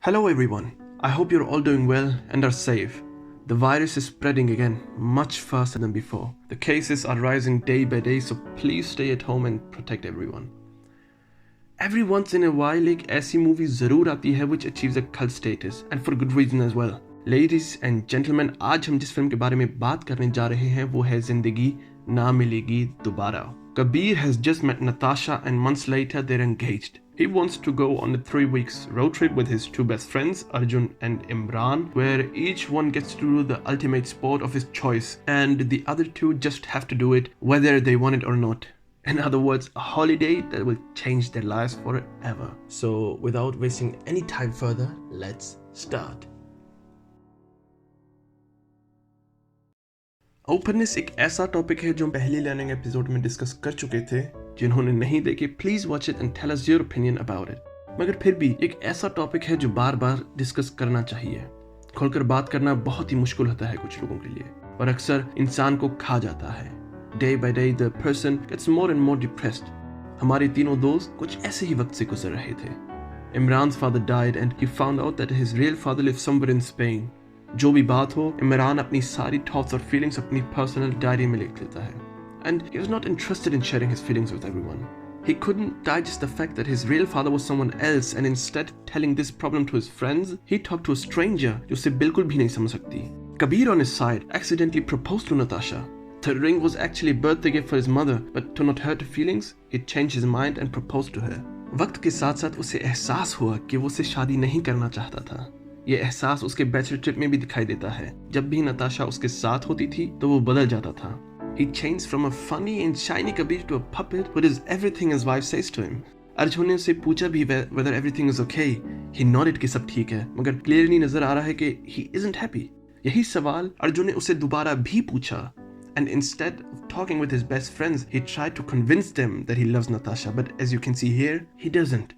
Hello everyone, I hope you're all doing well and are safe. The virus is spreading again, much faster than before. The cases are rising day by day, so please stay at home and protect everyone. Every once in a while एक ऐसी movie ज़रूर आती है which achieves a cult status and for good reason as well. Ladies and gentlemen, आज हम जिस film के बारे में बात करने जा रहे हैं वो है जिंदगी ना मिलेगी दोबारा. Kabir has just met Natasha and months later they're engaged. He wants to go on a 3 weeks road trip with his two best friends, Arjun and Imran, where each one gets to do the ultimate sport of his choice and the other two just have to do it whether they want it or not. In other words, a holiday that will change their lives forever. So without wasting any time further, let's start. Openness एक ऐसा topic है जो हम पहले learning episode में discuss कर चुके थे. जिन्होंने नहीं देखे please watch it and tell us your opinion about it. मगर फिर भी एक ऐसा टॉपिक है जो बार बार डिस्कस करना चाहिए. खोलकर बात करना बहुत ही मुश्किल होता है कुछ लोगों के लिए और अक्सर इंसान को खा जाता है. Day by day the person gets more and more depressed. हमारे तीनों दोस्त कुछ ऐसे ही वक्त से गुजर रहे थे. इमरान's father died and he found out that his real father lives somewhere in Spain. जो भी बात हो, इमरान अपनी सारी थॉट्स और फीलिंग्स अपनी पर्सनल डायरी में लिख लेता है. And he was not interested in sharing his feelings with everyone. He couldn't digest the fact that his real father was someone else and instead telling this problem to his friends, he talked to a stranger जो उसे बिल्कुल भी नहीं समझ सकती. Kabir on his side accidentally proposed to Natasha. The ring was actually a birthday gift for his mother, but to not hurt her feelings, he changed his mind and proposed to her. वक्त के साथ साथ उसे एहसास हुआ कि वो उससे शादी नहीं करना चाहता था. ये एहसास उसके बैचलर ट्रिप में भी दिखाई देता है. जब भी नताशा उसके साथ होती थी तो वो बदल जाता था. He changed from a funny and shiny Kabir to a puppet who does everything his wife says to him. Arjun ने उससे पूछा भी whether everything is okay. He nodded कि सब ठीक है, मगर क्लियरली नजर आ रहा है कि he isn't happy. यही सवाल अर्जुन ने उसे दोबारा भी पूछा. And instead of talking with his best friends, he tried to convince them that he loves Natasha. But as you can see here, he doesn't.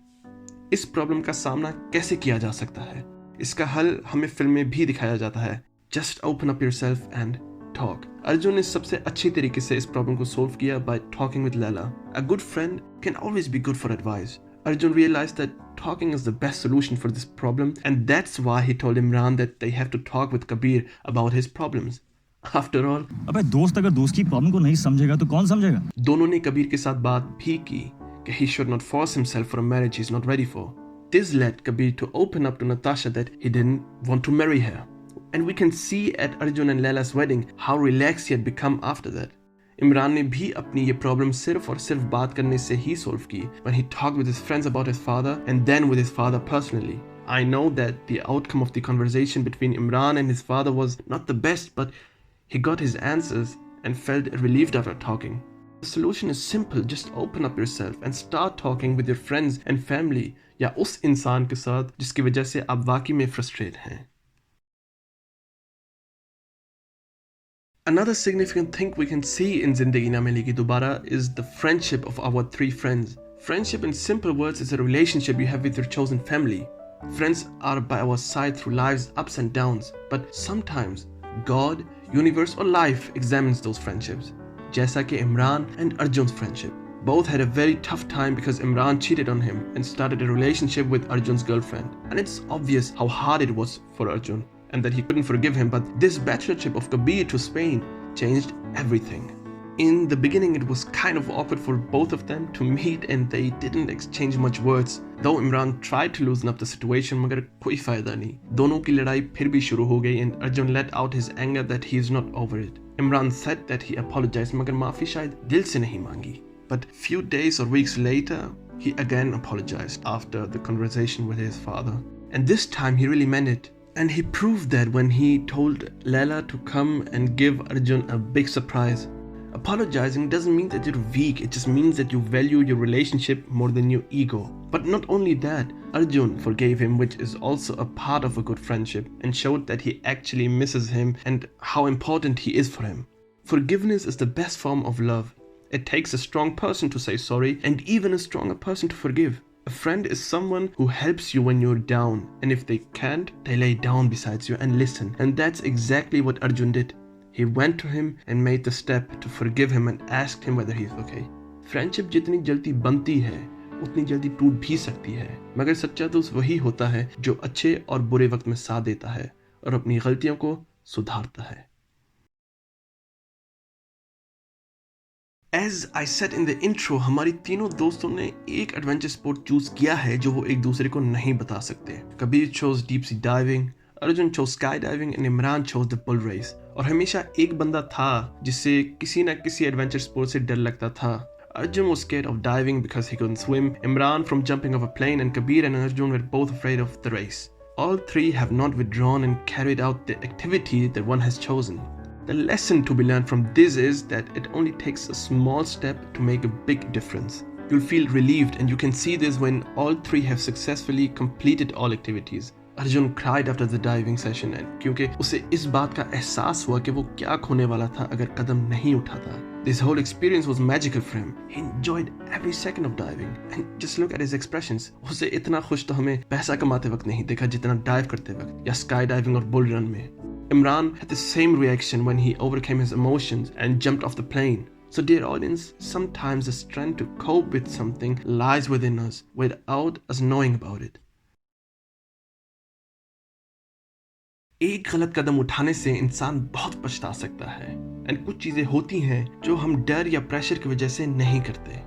इस प्रॉब्लम का सामना कैसे किया जा सकता है? इसका हल हमें फिल्म में भी दिखाया जाता है. Just open up yourself and talk. Arjun ने सबसे अच्छी तरीके से इस प्रॉब्लम को सोल्व किया by talking with Laila. A good friend can always be good for advice. Arjun realized that talking is the best solution for this problem and that's why he told Imran that they have to talk with Kabir about his problems. After all, अबे दोस्त अगर दोस्त की problem को नहीं समझेगा तो कौन समझेगा? दोनों ने कबीर के साथ बात भी की कि he should not force himself for a marriage he's not ready for. This led Kabir to open up to Natasha that he didn't want to marry her. And we can see at Arjun and Laila's wedding how relaxed he had become after that. Imran ने भी अपनी ये problem सिर्फ और सिर्फ बात करने से ही सॉल्व की when he talked with his friends about his father and then with his father personally. I know that the outcome of the conversation between Imran and his father was not the best, but he got his answers and felt relieved after talking. The solution is simple. Just open up yourself and start talking with your friends and family या उस इंसान के साथ जिसकी वजह से आप वाकई में फ्रस्ट्रेट हैं. Another significant thing we can see in Zindagi Na Milegi Dobara is the friendship of our three friends. Friendship in simple words is a relationship you have with your chosen family. Friends are by our side through life's ups and downs, but sometimes God, universe or life examines those friendships. जैसा कि Imran and Arjun's friendship. Both had a very tough time because Imran cheated on him and started a relationship with Arjun's girlfriend. And it's obvious how hard it was for Arjun and that he couldn't forgive him. But this bachelor trip of Kabir to Spain changed everything. In the beginning, it was kind of awkward for both of them to meet and they didn't exchange much words. Though Imran tried to loosen up the situation, मगर कोई फायदा नहीं. दोनों की लड़ाई फिर भी शुरू हो गई and Arjun let out his anger that he is not over it. Imran said that he apologized, मगर माफी शायद दिल से नहीं मांगी. But few days or weeks later, he again apologized after the conversation with his father. And this time he really meant it. And he proved that when he told Laila to come and give Arjun a big surprise. Apologizing doesn't mean that you're weak, it just means that you value your relationship more than your ego. But not only that, Arjun forgave him, which is also a part of a good friendship, and showed that he actually misses him and how important he is for him. Forgiveness is the best form of love. It takes a strong person to say sorry and even a stronger person to forgive. A friend is someone who helps you when you're down, and if they can't, they lay down beside you and listen. And that's exactly what Arjun did. He went to him and made the step to forgive him and asked him whether he's okay. Friendship जितनी जल्दी बनती है उतनी जल्दी टूट भी सकती है, मगर सच्चा दोस्त वही होता है जो अच्छे और बुरे वक्त में साथ देता है और अपनी गलतियों को सुधारता है। As I said in the intro, हमारी तीनों दोस्तों ने एक एडवेंचर स्पोर्ट चूज किया है जो वो एक दूसरे को नहीं बता सकते। Kabir chose deep sea diving, Arjun chose sky diving and Imran chose the bull race। और हमेशा एक बंदा था जिससे किसी न किसी एडवेंचर स्पोर्ट से डर लगता था। Arjun was scared of diving because he couldn't swim, Imran from jumping off a plane, and Kabir and Arjun were both afraid of the race. All three have not withdrawn and carried out the activity that one has chosen. The lesson to be learned from this is that it only takes a small step to make a big difference. You'll feel relieved, and you can see this when all three have successfully completed all activities. Arjun cried after the diving session and क्योंकि उसे इस बात का एहसास हुआ कि वो क्या खोने वाला था अगर कदम नहीं उठाता। This whole experience was magical for him. He enjoyed every second of diving, and just look at his expressions. उसे इतना खुश तो हमें पैसा कमाते वक्त नहीं देखा जितना डाइव करते वक्त या स्काई डाइविंग और बुल रन में। Imran had the same reaction when he overcame his emotions and jumped off the plane. So dear audience, sometimes the strength to cope with something lies within us without us knowing about it. एक गलत कदम उठाने से इंसान बहुत पछता सकता है, and कुछ चीजें होती हैं जो हम डर या प्रेशर की वजह से नहीं करते।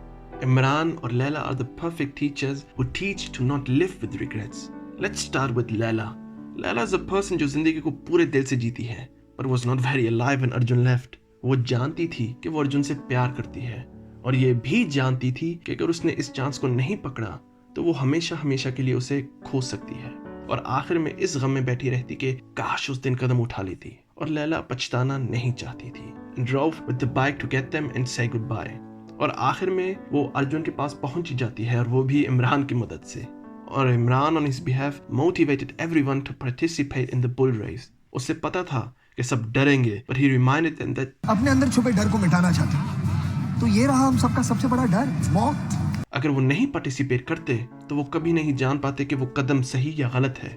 इमरान और Laila are the perfect teachers who teach to not live with regrets. Let's start with Laila. Laila is a person जो जिंदगी को पूरे दिल से जीती है, पर was not very alive when Arjun left. वो जानती थी कि वो अर्जुन से प्यार करती है, और ये भी जानती थी कि अगर उसने इस चांस को नहीं पकड़ा तो वो हमेशा हमेशा के लिए उसे खो सकती है, और आखिर में इस गम में बैठी रहती कि काश उस दिन कदम उठा लेती। और लैला पछताना नहीं चाहती थी। Drove with the bike to get them and say goodbye। और आखिर में वो अर्जुन के पास पहुंच ही जाती है, और वो भी इमरान की मदद से। और Imran on his behalf motivated everyone to participate in the bull race। उसे पता था कि सब डरेंगे, but he reminded them that अपने अंदर छुपे डर को मिटाना चाहते, तो ये रहा हम सबका सबसे बड़ा डर, मौत। अगर वो नहीं पार्टिसिपेट करते तो वो कभी नहीं जान पाते कि वो कदम सही या गलत है।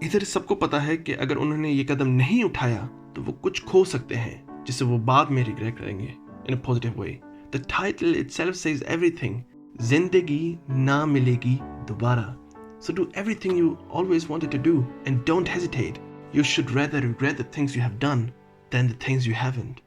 इधर सबको पता है कि अगर उन्होंने ये कदम नहीं उठाया तो वो कुछ खो सकते हैं जिसे वो बाद में रिग्रेट करेंगे in a positive way. The title itself says everything, जिंदगी ना मिलेगी दोबारा। So do everything you always wanted to do and don't hesitate. You should rather regret the things you have done than the things you haven't.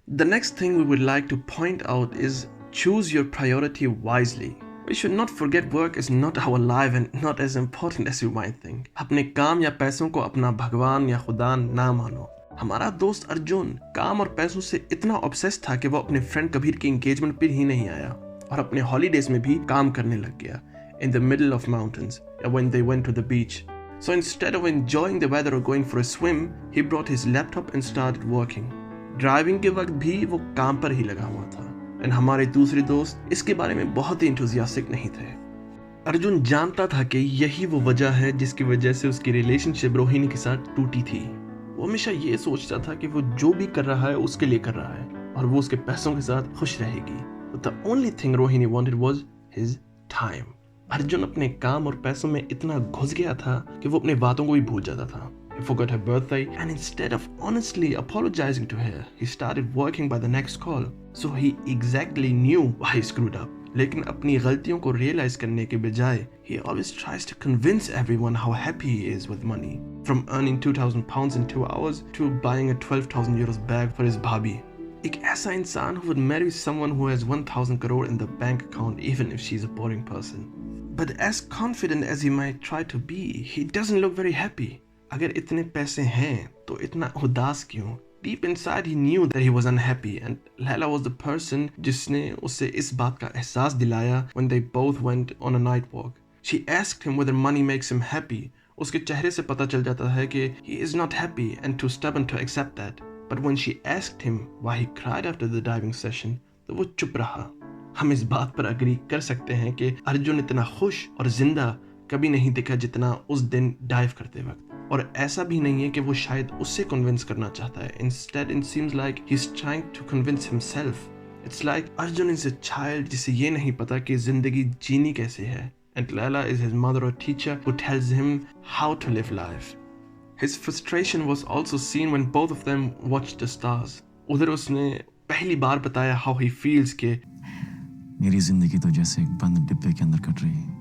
The next thing we would like to point out is choose your priority wisely. We should not forget work is not our life and not as important as you might think. अपने काम या पैसों को अपना भगवान या खुदा ना मानो। हमारा दोस्त अर्जुन काम और पैसों से इतना ऑब्सेस था कि वो अपने फ्रेंड कबीर की एंगेजमेंट पर ही नहीं आया, और अपने हॉलीडेज में भी काम करने लग गया in the middle of mountains when they went to the beach. So instead of enjoying the weather or going for a swim, he brought his laptop and started working. Driving के वक्त भी वो काम पर ही लगा हुआ था, एंड हमारे दूसरे दोस्त इसके बारे में बहुत ही इंथुजियास्टिक नहीं थे। अर्जुन जानता था कि यही वो वजह है जिसकी वजह से उसकी रिलेशनशिप रोहिणी के साथ टूटी थी। वो हमेशा ये सोचता था कि वो जो भी कर रहा है उसके लिए कर रहा है, और वो उसके पैसों के साथ खुश रहेगी। But the only thing Rohini wanted was his time. Arjun अपने काम और पैसों में इतना घुस गया था कि वो अपने बातों को भी भूल जाता था। He forgot her birthday, and instead of honestly apologizing to her, he started working by the next call. So he exactly knew why he screwed up. लेकिन अपनी गलतियों को realize करने के बजाय, he always tries to convince everyone how happy he is with money. From earning 2,000 pounds in 2 hours to buying a 12,000 euros bag for his bhabhi. एक ऐसा इंसान who would marry someone who has 1,000 crore in the bank account even if she's a boring person. But as confident as he might try to be, he doesn't look very happy. अगर इतने पैसे हैं तो इतना उदास क्यों? Deep inside he knew that he was unhappy, and Laila was the person जिसने उसे इस बात का एहसास दिलाया when they both went on a night walk. She asked him whether money makes him happy. उसके चेहरे से पता चल जाता है कि he is not happy and too stubborn to accept that. But when she asked him why he cried after the diving session, तो वो चुप रहा। हम इस बात पर अग्री कर सकते हैं कि अर्जुन इतना खुश और जिंदा कभी नहीं दिखा जितना उस दिन डाइव करते वक्त, और ऐसा भी नहीं है कि वो शायद उससे कन्विंस करना चाहता है। Instead, it seems like he's trying to convince himself. It's like Arjun is a child जिसे ये नहीं पता कि जिंदगी जीनी कैसे है, and Laila is his mother or teacher who tells him how to live life. His frustration was also seen when both of them watched the stars. उधर उसने पहली बार बताया हाउ ही फील्स के मेरी जिंदगी तो जैसे एक बंद डिब्बे के अंदर कट रही है।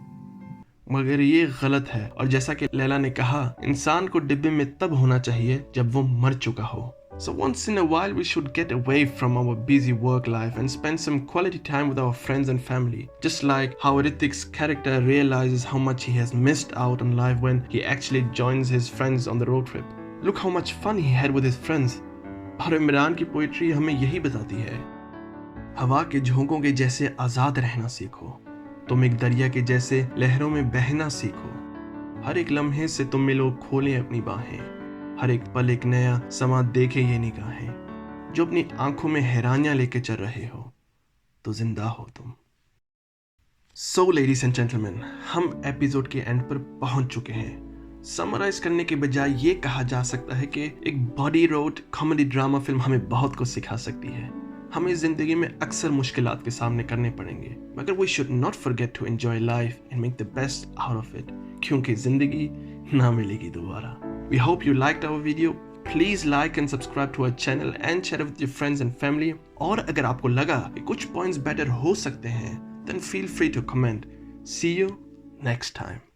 मगर ये गलत है, और जैसा कि लैला ने कहा, इंसान को डिब्बे में तब होना चाहिए जब वो मर चुका हो। So once in a while we should get away from our busy work life and spend some quality time with our friends and family. Just like how Ritik's character realizes how much he has missed out on life when he actually joins his friends on the road trip. Look how much fun he had with his friends. और इमरान की poetry हमें यही बताती है, हवा के झोंकों के जैसे आजाद रहना सीखो, तुम एक दरिया के जैसे लहरों में बहना सीखो, हर एक लम्हे से तुम मिलो, खोलें अपनी बाहें, हर एक पल एक नया समा देखे ये निगाहें, जो अपनी आंखों में हैरानियां लेके चल रहे हो तो जिंदा हो तुम। सो लेडीज एंड जेंटलमैन, हम एपिसोड के एंड पर पहुंच चुके हैं। समराइज करने के बजाय ये कहा जा सकता है कि एक body road comedy drama film हमें बहुत कुछ सिखा सकती है। हमें जिंदगी में अक्सर मुश्किलात के सामने करने पड़ेंगे, मगर we should not forget to enjoy life and make the best out of it, क्योंकि जिंदगी ना मिलेगी दोबारा। We hope you liked our video. Please like and subscribe to our channel and share it with your friends and family. और अगर आपको लगा कि कुछ points better हो सकते हैं, then feel free to comment. See you next time.